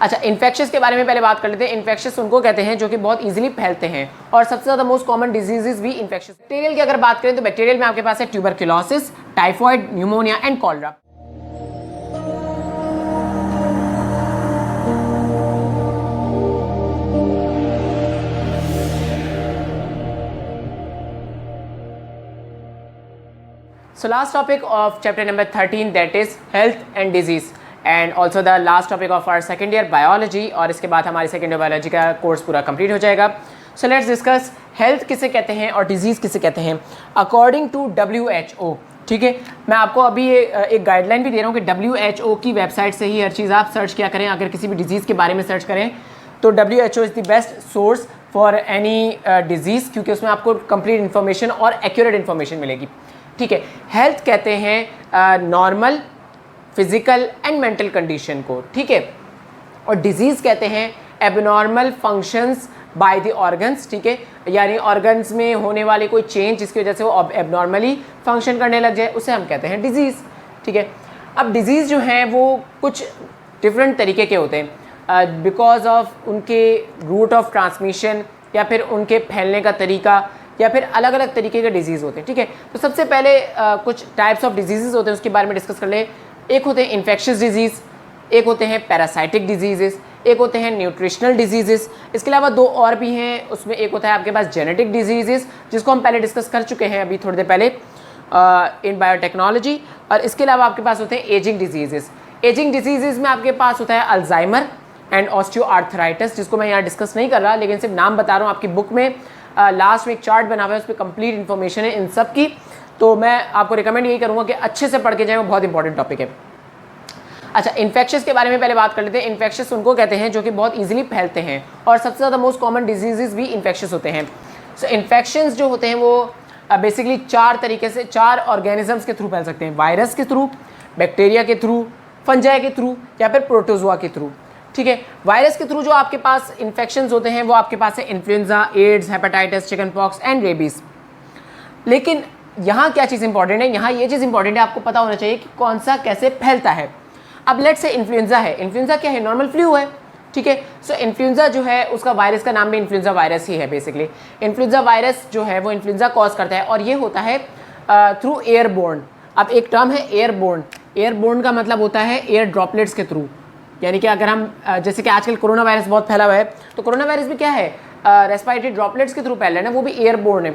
अच्छा, इन्फेक्शंस के बारे में पहले बात कर लेते हैं। इन्फेक्शंस उनको कहते हैं जो कि बहुत इजीली फैलते हैं और सबसे ज़्यादा मोस्ट कॉमन डिजीजेस भी इन्फेक्शंस। बैक्टीरियल की अगर बात करें तो बैक्टीरियल में आपके पास है tuberculosis, typhoid, pneumonia and cholera. So last topic of chapter number 13, that is health and disease, and also the last topic of our second year biology, और इसके बाद हमारी second year biology का कोर्स पूरा कंप्लीट हो जाएगा। So let's discuss health किसे कहते हैं और disease किसे कहते हैं according to WHO। ठीक है, मैं आपको अभी एक गाइडलाइन भी दे रहा हूँ कि WHO की वेबसाइट से ही हर चीज़ आप सर्च किया करें। अगर किसी भी डिजीज़ के बारे में सर्च करें तो WHO is the best source for any disease, क्योंकि उसमें आपको कंप्लीट इन्फॉर्मेशन और एक्यूरेट इन्फॉर्मेशन मिलेगी। ठीक है, हेल्थ कहते हैं normal physical and mental condition को। ठीक है, और डिजीज़ कहते हैं abnormal functions by the organs. ठीक है, यानी ऑर्गन्स में होने वाले कोई चेंज जिसकी वजह से वो एबनॉर्मली फंक्शन करने लग जाए, उसे हम कहते हैं डिजीज़। ठीक है, अब डिजीज़ जो हैं वो कुछ डिफरेंट तरीके के होते हैं बिकॉज ऑफ उनके रूट ऑफ ट्रांसमिशन या फिर उनके फैलने का तरीका या फिर अलग अलग तरीके के डिजीज़ होते हैं। ठीक है, तो सबसे पहले कुछ टाइप्स ऑफ डिजीज़ होते हैं उसके बारे में डिस्कस कर ले। एक होते हैं इन्फेक्शियस डिजीज़, एक होते हैं पैरासाइटिक डिजीज़ेस, एक होते हैं न्यूट्रिशनल डिजीज़ेस। इसके अलावा दो और भी हैं, उसमें एक होता है आपके पास जेनेटिक डिजीज़ेस, जिसको हम पहले डिस्कस कर चुके हैं अभी थोड़ी देर पहले इन बायोटेक्नोलॉजी। और इसके अलावा आपके पास होते हैं एजिंग डिजीज़ेस। एजिंग डिजीज़ेस में आपके पास होता है अल्जाइमर एंड ऑस्टियोआर्थराइटिस, जिसको मैं यहाँ डिस्कस नहीं कर रहा, लेकिन सिर्फ नाम बता रहा हूँ। आपकी बुक में लास्ट में एक चार्ट बना हुआ है, उस पर कंप्लीट इन्फॉर्मेशन है इन सब की, तो मैं आपको रिकमेंड यही करूँगा कि अच्छे से पढ़ के जाएँ, वो बहुत इंपॉर्टेंट टॉपिक है। अच्छा, इन्फेक्शंस के बारे में पहले बात कर लेते हैं। इन्फेक्शंस उनको कहते हैं जो कि बहुत इजीली फैलते हैं और सबसे ज़्यादा मोस्ट कॉमन डिजीजेस भी इन्फेक्शंस होते हैं। सो इन्फेक्शंस जो होते हैं वो बेसिकली चार तरीके से, चार ऑर्गेनिजम्स के थ्रू फैल सकते हैं। वायरस के थ्रू, बैक्टीरिया के थ्रू, फंजाई के थ्रू या फिर प्रोटोजोआ के थ्रू। ठीक है, वायरस के थ्रू जो आपके पास इन्फेक्शंस होते हैं वो आपके पास है influenza, AIDS, hepatitis, chickenpox and rabies. लेकिन यहाँ क्या चीज़ इंपॉर्टेंट है, यहाँ ये चीज़ इंपॉर्टेंट है, आपको पता होना चाहिए कि कौन सा कैसे फैलता है। अब लेट्स से इन्फ्लुएंजा है, इन्फ्लुएंजा क्या है, नॉर्मल फ्लू है। ठीक है, सो इन्फ्लुएंजा जो है उसका वायरस का नाम भी इन्फ्लुएंजा वायरस ही है। बेसिकली इन्फ्लुएंजा वायरस जो है वो इन्फ्लुएंजा कॉज करता है और ये होता है थ्रू एयरबोर्न। अब एक टर्म है एयरबोर्न। एयरबोर्न का मतलब होता है एयर ड्रॉपलेट्स के थ्रू, यानी कि अगर हम जैसे कि आजकल कोरोना वायरस बहुत फैला हुआ है, तो कोरोना वायरस भी क्या है, रेस्पिरेटरी ड्रॉपलेट्स के थ्रू फैल रहा है ना, वो भी एयरबोर्न है।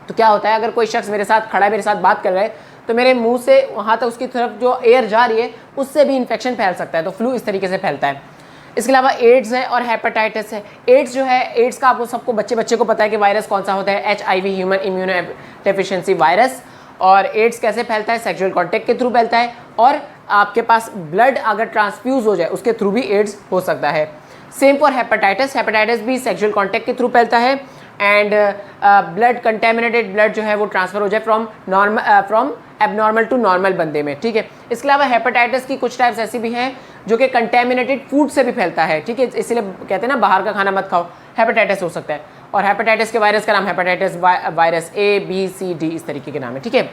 तो क्या होता है, अगर कोई शख्स मेरे साथ खड़ा है, मेरे साथ बात कर रहा है, तो मेरे मुंह से वहाँ तक उसकी तरफ जो एयर जा रही है उससे भी इन्फेक्शन फैल सकता है। तो फ्लू इस तरीके से फैलता है। इसके अलावा एड्स है और हेपेटाइटिस है। एड्स जो है, एड्स का आपको सबको बच्चे को पता है कि वायरस कौन सा होता है, HIV, human immuno deficiency virus. और एड्स कैसे फैलता है, सेक्सुअल कॉन्टैक्ट के थ्रू फैलता है और आपके पास ब्लड अगर ट्रांसफ्यूज हो जाए उसके थ्रू भी एड्स हो सकता है। सेम फॉर हेपेटाइटिस, हेपेटाइटिस भी सेक्सुअल कॉन्टैक्ट के थ्रू फैलता है एंड ब्लड कंटेमिनेटेड ब्लड जो है वो ट्रांसफ़र हो जाए फ्रॉम एबनॉर्मल टू नॉर्मल बंदे में। ठीक है, इसके अलावा हेपेटाइटिस की कुछ टाइप्स ऐसी भी हैं जो कि कंटेमिनेटेड फूड से भी फैलता है। ठीक है, इसलिए कहते हैं ना बाहर का खाना मत खाओ, हेपेटाइटिस हो सकता है। और हेपेटाइटिस के वायरस का नाम hepatitis virus A, B, C, D इस तरीके के नाम है। ठीक है,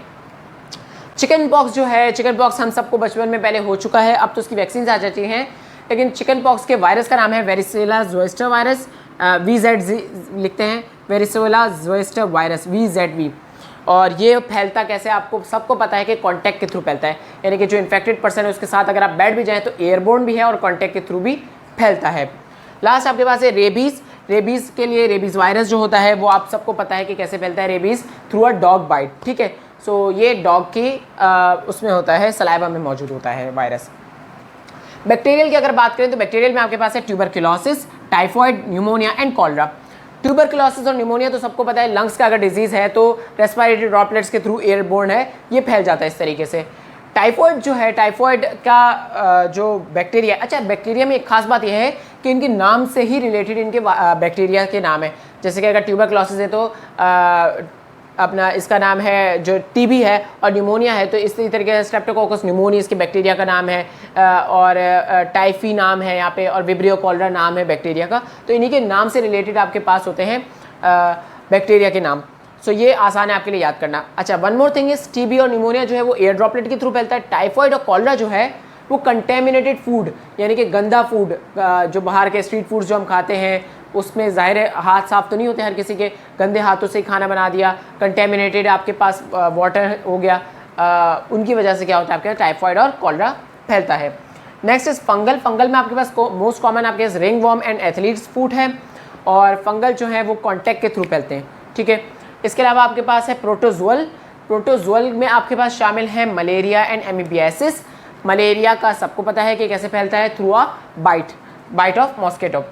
चिकन पॉक्स जो है, चिकन पॉक्स हम सबको बचपन में पहले हो चुका है, अब तो उसकी वैक्सीन आ जाती हैं, लेकिन चिकन पॉक्स के वायरस का नाम है वेरिसेला ज़ोस्टर वायरस, VZV लिखते हैं, वेरिसेला ज़ोस्टर वायरस VZV। और ये फैलता कैसे, आपको सबको पता है कि कांटेक्ट के थ्रू फैलता है, यानी कि जो इन्फेक्टेड पर्सन है उसके साथ अगर आप बैठ भी जाएँ तो एयरबोर्न भी है और कांटेक्ट के थ्रू भी फैलता है। लास्ट आपके पास है रेबीज़। रेबीज़ के लिए रेबीज़ वायरस जो होता है वो आप सबको पता है कि कैसे फैलता है, rabies through a dog bite. ठीक है, सो ये डॉग की उसमें होता है, सलाइवा में मौजूद होता है वायरस। बैक्टीरियल की अगर बात करें तो बैक्टीरियल में आपके पास है tuberculosis, typhoid, pneumonia and cholera. Tuberculosis और न्यूमोनिया तो सबको पता है, लंग्स का अगर डिजीज़ है तो रेस्पिरेटरी ड्रॉपलेट्स के थ्रू एयरबोर्न है, ये फैल जाता है इस तरीके से। टाइफॉइड जो है, टाइफॉइड का जो बैक्टीरिया, अच्छा बैक्टीरिया में एक खास बात यह है कि इनके नाम से ही रिलेटेड इनके बैक्टीरिया के नाम है। जैसे कि अगर ट्यूबरक्लोसिस है तो अपना इसका नाम है जो TB है, और न्यूमोनिया है तो इसी तरीके से स्ट्रेप्टोकोकस न्यूमोनिया इसके बैक्टीरिया का नाम है, और टाइफी नाम है यहाँ पे, और विब्रियो कॉलरा नाम है बैक्टीरिया का। तो इन्हीं के नाम से रिलेटेड आपके पास होते हैं बैक्टीरिया के नाम। सो ये आसान है आपके लिए याद करना। अच्छा, one more thing is TB और न्यूमोनिया जो है वो एयर ड्रॉपलेट के थ्रू फैलता है। टाइफॉइड और कॉलरा जो है वो कंटेमिनेटेड फूड यानी कि गंदा फूड, जो बाहर के स्ट्रीट फूड्स जो हम खाते हैं उसमें ज़ाहिर है हाथ साफ तो नहीं होते हर किसी के, गंदे हाथों से ही खाना बना दिया, कंटेमिनेटेड आपके पास वाटर हो गया, उनकी वजह से क्या होता है आपके टाइफाइड और कॉलरा फैलता है। Next is fungal. फंगल में आपके पास मोस्ट कॉमन आपके पास रिंग वॉर्म एंड एथलीट्स फूट है, और फंगल जो है वो कॉन्टैक्ट के थ्रू फैलते हैं, ठीक है। इसके अलावा आपके पास है प्रोटोजुअल। प्रोटोजुअल में आपके पास शामिल है मलेरिया एंड एमीबियासिस। मलेरिया का सबको पता है कि कैसे फैलता है, through a bite of mosquito.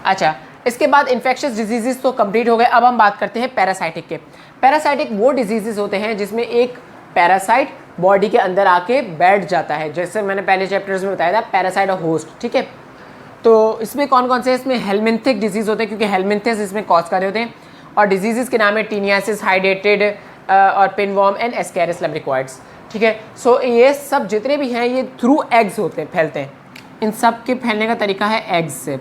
अच्छा, इसके बाद इन्फेक्शियस डिजीजेस तो कंप्लीट हो गए। अब हम बात करते हैं पैरासाइटिक के। पैरासाइटिक वो डिजीजेस होते हैं जिसमें एक पैरासाइट बॉडी के अंदर आके बैठ जाता है, जैसे मैंने पहले चैप्टर्स में बताया था पैरासाइट और होस्ट, ठीक है। तो इसमें कौन कौन से, इसमें हेलमिंथिक डिजीज़ होते हैं क्योंकि हेलमिंथिस इसमें कॉज कर रहे होते हैं, और डिजीज़ के नाम है टीनियासिस, हाइडेटेड और पिनवॉर्म एंड एस्कैरिस लैम्ब्रिकॉइड्स, ठीक है। सो ये सब जितने भी हैं ये थ्रू एग्स होते हैं, फैलते हैं। इन सब के फैलने का तरीका है एग्स से,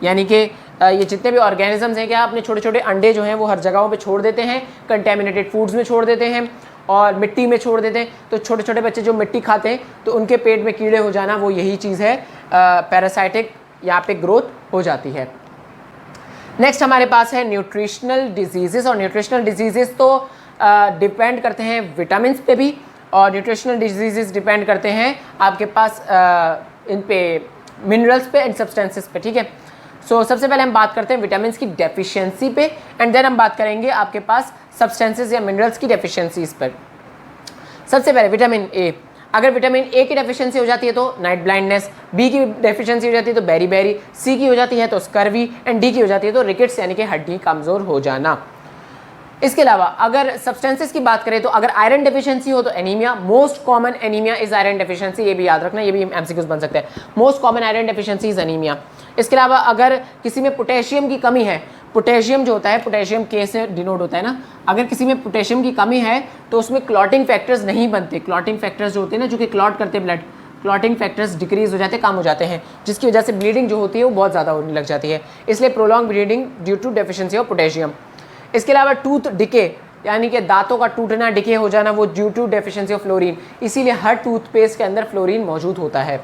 यानी कि ये जितने भी ऑर्गेनिजम्स हैं क्या अपने छोटे छोटे अंडे जो हैं वो हर जगहों पे छोड़ देते हैं, कंटेमिनेटेड फूड्स में छोड़ देते हैं और मिट्टी में छोड़ देते हैं। तो छोटे छोटे बच्चे जो मिट्टी खाते हैं तो उनके पेट में कीड़े हो जाना, वो यही चीज़ है, पैरासाइटिक यहाँ पे ग्रोथ हो जाती है। नेक्स्ट हमारे पास है न्यूट्रिशनल डिजीजेस, और न्यूट्रिशनल डिजीजेस तो डिपेंड करते हैं विटामिन पे भी, और न्यूट्रिशनल डिजीजेस डिपेंड करते हैं आपके पास इन पे मिनरल्स पे एंड सब्सटेंसेस पे, ठीक है। सो सबसे पहले हम बात करते हैं विटामिन की डेफिशिएंसी पे, एंड देन हम बात करेंगे आपके पास सब्सटेंसेस या मिनरल्स की डेफिशिएंसीज पर। सबसे पहले विटामिन ए, अगर विटामिन ए की डेफिशिएंसी हो जाती है तो नाइट ब्लाइंडनेस, बी की डेफिशिएंसी हो जाती है तो बेरी, सी की हो जाती है तो स्कर्वी, एंड डी की हो जाती है तो रिकेट्स यानी कि हड्डी कमज़ोर हो जाना। इसके अलावा अगर सब्सटेंसेस की बात करें तो अगर आयरन डेफिशिएंसी हो तो anaemia, most common anaemia is iron deficiency, ये भी याद रखना, ये भी एमसीक्यूज बन सकते हैं, most common iron deficiency is anaemia. इसके अलावा अगर किसी में पोटेशियम की कमी है, पोटेशियम जो होता है पोटेशियम के से डिनोट होता है ना, अगर किसी में पोटेशियम की कमी है तो उसमें क्लॉटिंग फैक्टर्स नहीं बनते। क्लॉटिंग फैक्टर्स जो होते हैं ना, जो कि क्लॉट करते हैं ब्लड, क्लॉटिंग फैक्टर्स डिक्रीज हो जाते हैं, कम हो जाते हैं, जिसकी वजह से ब्लीडिंग जो होती है वो बहुत ज़्यादा होने लग जाती है, इसलिए prolong bleeding due to deficiency of potassium. इसके अलावा टूथ डिके यानी कि दांतों का टूटना, डिके हो जाना, वो due to deficiency of fluorine, इसीलिए हर टूथपेस्ट के अंदर फ्लोरीन मौजूद होता है।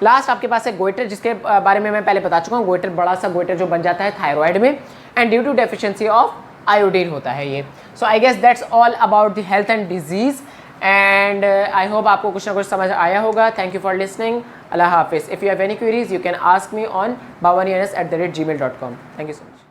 लास्ट आपके पास है गोइटर, जिसके बारे में मैं पहले बता चुका हूँ। गोइटर, बड़ा सा गोइटर जो बन जाता है थायराइड में, and due to deficiency of iodine होता है ये। So I guess that's all about the health and disease, and I hope आपको कुछ ना कुछ समझ आया होगा। Thank you for listening. अल्लाह हाफिज़। If you have any queries you can ask me on bawanianas@gmail.com। Thank you so much.